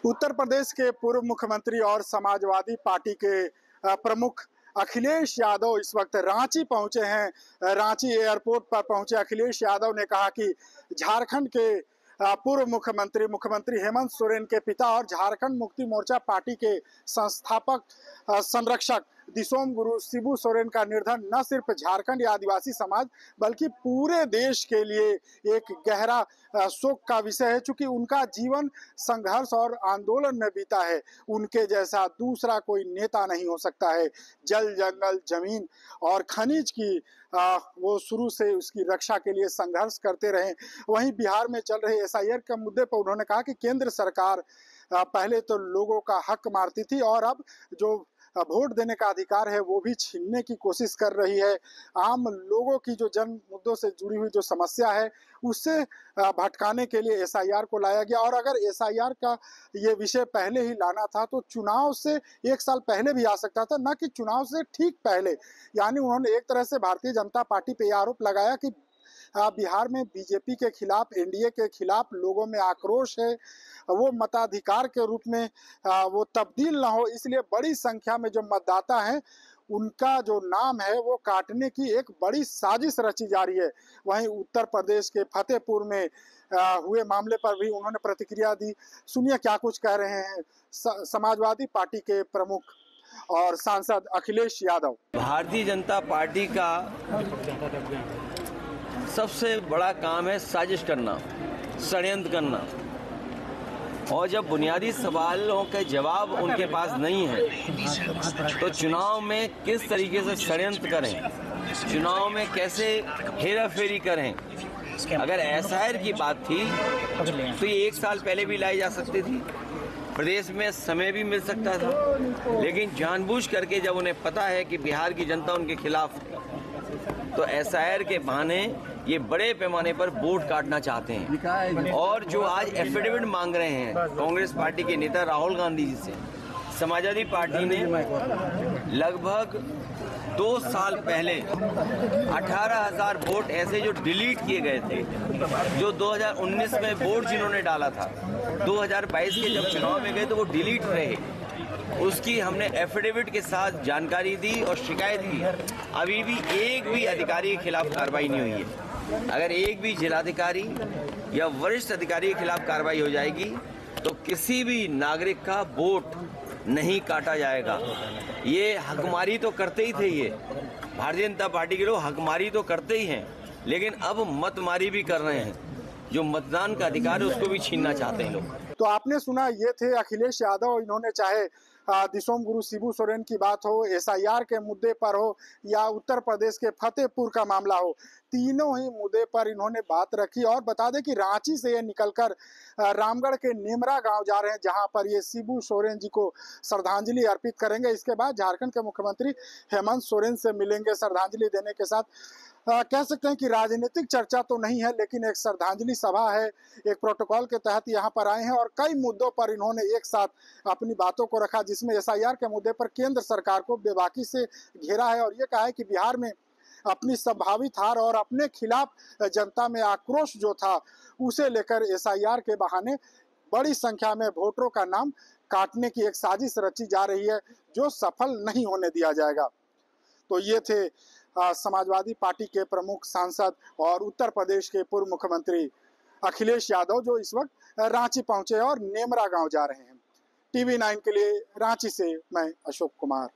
उत्तर प्रदेश के पूर्व मुख्यमंत्री और समाजवादी पार्टी के प्रमुख अखिलेश यादव इस वक्त रांची पहुंचे हैं। रांची एयरपोर्ट पर पहुंचे अखिलेश यादव ने कहा कि झारखंड के पूर्व मुख्यमंत्री हेमंत सोरेन के पिता और झारखंड मुक्ति मोर्चा पार्टी के संस्थापक संरक्षक दिसोम गुरु शिबू सोरेन का निर्धन न सिर्फ झारखंड या आदिवासी समाज बल्कि पूरे देश के लिए एक गहरा शोक का विषय है, चूंकि उनका जीवन संघर्ष और आंदोलन में बीता है। उनके जैसा दूसरा कोई नेता नहीं हो सकता है। जल जंगल जमीन और खनिज की वो शुरू से उसकी रक्षा के लिए संघर्ष करते रहे। वहीं बिहार में चल रहे एसआईआर के मुद्दे पर उन्होंने कहा कि केंद्र सरकार पहले तो लोगों का हक मारती थी और अब जो वोट देने का अधिकार है वो भी छीनने की कोशिश कर रही है। आम लोगों की जो जन मुद्दों से जुड़ी हुई जो समस्या है उससे भटकाने के लिए एसआईआर को लाया गया। और अगर एसआईआर का ये विषय पहले ही लाना था तो चुनाव से एक साल पहले भी आ सकता था, न कि चुनाव से ठीक पहले। यानी उन्होंने एक तरह से भारतीय जनता पार्टी पे आरोप लगाया कि बिहार में बीजेपी के खिलाफ, एनडीए के खिलाफ लोगों में आक्रोश है, वो मताधिकार के रूप में वो तब्दील ना हो, इसलिए बड़ी संख्या में जो मतदाता हैं उनका जो नाम है वो काटने की एक बड़ी साजिश रची जा रही है। वहीं उत्तर प्रदेश के फतेहपुर में हुए मामले पर भी उन्होंने प्रतिक्रिया दी। सुनिए क्या कुछ कह रहे हैं समाजवादी पार्टी के प्रमुख और सांसद अखिलेश यादव। भारतीय जनता पार्टी का सबसे बड़ा काम है साजिश करना, षड्यंत्र करना, और जब बुनियादी सवालों के जवाब उनके पास नहीं है तो चुनाव में किस तरीके से षड्यंत्र करें, चुनाव में कैसे हेरा फेरी करें। अगर एसआईआर की बात थी तो ये एक साल पहले भी लाई जा सकती थी, प्रदेश में समय भी मिल सकता था, लेकिन जानबूझ करके जब उन्हें पता है कि बिहार की जनता उनके खिलाफ तो एसआईआर के बहाने ये बड़े पैमाने पर वोट काटना चाहते हैं। और जो आज एफिडेविट मांग रहे हैं कांग्रेस पार्टी के नेता राहुल गांधी जी से, समाजवादी पार्टी ने लगभग 2 साल पहले 18,000 वोट ऐसे जो डिलीट किए गए थे, जो 2019 में वोट जिन्होंने डाला था 2022 के जब चुनाव में गए तो वो डिलीट रहे, उसकी हमने एफिडेविट के साथ जानकारी दी और शिकायत की। अभी भी एक भी अधिकारी के खिलाफ कार्रवाई नहीं हुई है। अगर एक भी जिलाधिकारी या वरिष्ठ अधिकारी के खिलाफ कार्रवाई हो जाएगी तो किसी भी नागरिक का वोट नहीं काटा जाएगा। ये हकमारी तो करते ही थे, ये भारतीय जनता पार्टी के लोग हकमारी तो करते ही हैं, लेकिन अब मतमारी भी कर रहे हैं। जो मतदान का अधिकार है उसको भी छीनना चाहते हैं लोग। तो आपने सुना, ये थे अखिलेश यादव। इन्होंने चाहे दिसोम गुरु शिबू सोरेन की बात हो, एसआईआर के मुद्दे पर हो या उत्तर प्रदेश के फतेहपुर का मामला हो, तीनों ही मुद्दे पर इन्होंने बात रखी। और बता दें कि रांची से ये निकलकर रामगढ़ के नेमरा गांव जा रहे हैं, जहां पर ये शिबू सोरेन जी को श्रद्धांजलि अर्पित करेंगे। इसके बाद झारखंड के मुख्यमंत्री हेमंत सोरेन से मिलेंगे। श्रद्धांजलि देने के साथ कह सकते हैं कि राजनीतिक चर्चा तो नहीं है, लेकिन एक श्रद्धांजलि सभा है। एक प्रोटोकॉल के तहत यहाँ पर आए हैं और कई मुद्दों पर इन्होंने एक साथ अपनी बातों को रखा, जिसमें एसआईआर के मुद्दे पर केंद्र सरकार को बेबाकी से घेरा है और ये कहा है कि बिहार में अपनी संभावित हार और अपने खिलाफ जनता में आक्रोश जो था उसे लेकर एसआईआर के बहाने बड़ी संख्या में वोटरों का नाम काटने की एक साजिश रची जा रही है, जो सफल नहीं होने दिया जाएगा। तो ये थे समाजवादी पार्टी के प्रमुख सांसद और उत्तर प्रदेश के पूर्व मुख्यमंत्री अखिलेश यादव, जो इस वक्त रांची पहुंचे और नेमरा गांव जा रहे हैं। टीवी 9 के लिए रांची से मैं अशोक कुमार।